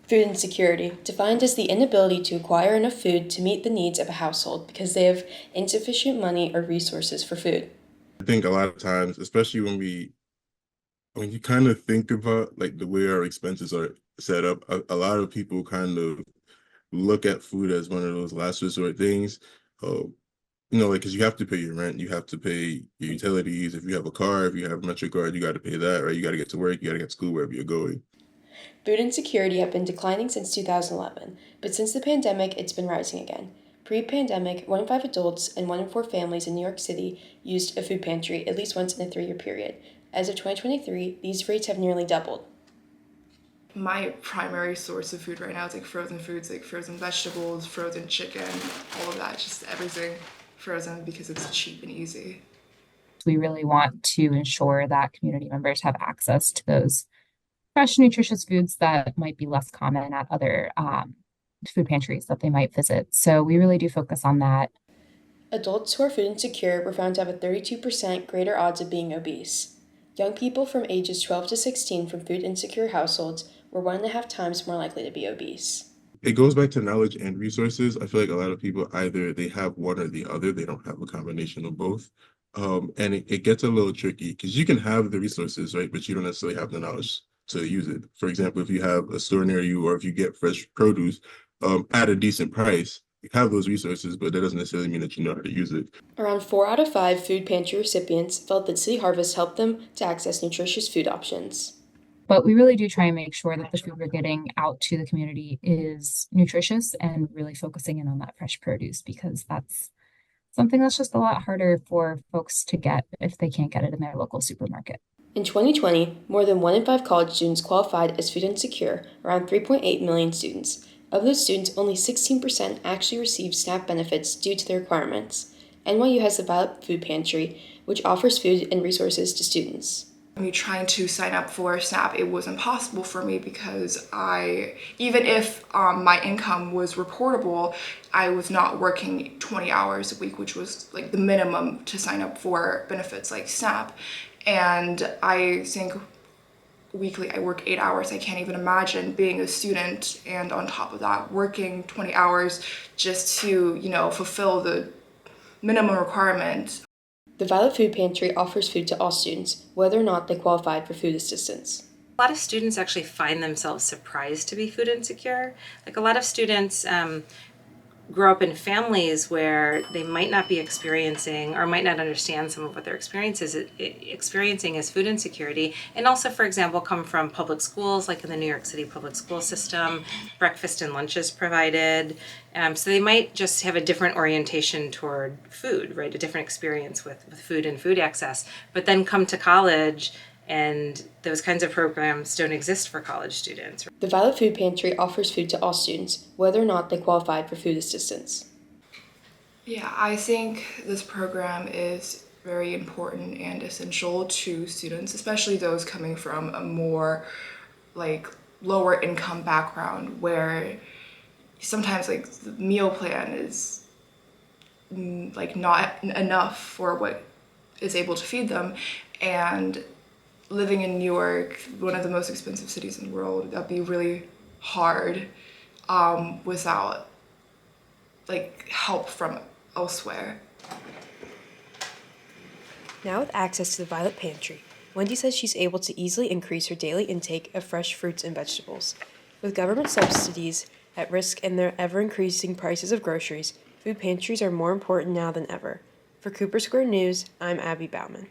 Food insecurity, defined as the inability to acquire enough food to meet the needs of a household because they have insufficient money or resources for food. I think a lot of times, especially when you kind of think about like the way our expenses are set up, a lot of people kind of look at food as one of those last resort things. Uh, like because you have to pay your rent, you have to pay your utilities. If you have a car, if you have a Metro card, you got to pay that, right? You got to get to work, you got to get to school wherever you're going. Food insecurity have been declining since 2011, but since the pandemic, it's been rising again. Pre-pandemic, 1 in 5 adults and 1 in 4 families in New York City used a food pantry at least once in a 3-year period. As of 2023, these rates have nearly doubled. My primary source of food right now is like frozen foods, like frozen vegetables, frozen chicken, all of that, just everything frozen because it's cheap and easy. We really want to ensure that community members have access to those fresh, nutritious foods that might be less common at other food pantries that they might visit. So we really do focus on that. Adults who are food insecure were found to have a 32% greater odds of being obese. Young people from ages 12 to 16 from food insecure households were 1.5 times more likely to be obese. It goes back to knowledge and resources. I feel like a lot of people either they have one or the other, they don't have a combination of both. And it gets a little tricky because you can have the resources, right? But you don't necessarily have the knowledge to use it. For example, if you have a store near you or if you get fresh produce at a decent price, you have those resources, but that doesn't necessarily mean that you know how to use it. Around 4 out of 5 food pantry recipients felt that City Harvest helped them to access nutritious food options. But we really do try and make sure that the food we're getting out to the community is nutritious and really focusing in on that fresh produce because that's something that's just a lot harder for folks to get if they can't get it in their local supermarket. In 2020, more than 1 in 5 college students qualified as food insecure, around 3.8 million students. Of those students, only 16% actually received SNAP benefits due to the requirements. NYU has the Violet Food Pantry, which offers food and resources to students. Me trying to sign up for SNAP, it wasn't possible for me because even if my income was reportable, I was not working 20 hours a week, which was like the minimum to sign up for benefits like SNAP. And I think weekly I work 8 hours. I can't even imagine being a student and on top of that working 20 hours just to, fulfill the minimum requirement. The Violet Food Pantry offers food to all students, whether or not they qualified for food assistance. A lot of students actually find themselves surprised to be food insecure. Like a lot of students grow up in families where they might not be experiencing or might not understand some of what they're experiencing as food insecurity, and also, for example, come from public schools, like in the New York City public school system. Breakfast and lunch is provided, so they might just have a different orientation toward food, right? A different experience with food and food access, but then come to college and those kinds of programs don't exist for college students. The Violet Food Pantry offers food to all students, whether or not they qualified for food assistance. Yeah, I think this program is very important and essential to students, especially those coming from a more like lower income background where sometimes like the meal plan is like not enough for what is able to feed them. And living in New York, one of the most expensive cities in the world, that'd be really hard without like help from elsewhere. Now with access to the Violet Pantry, Wendy says she's able to easily increase her daily intake of fresh fruits and vegetables. With government subsidies at risk and the ever-increasing prices of groceries, food pantries are more important now than ever. For Cooper Square News, I'm Abby Bauman.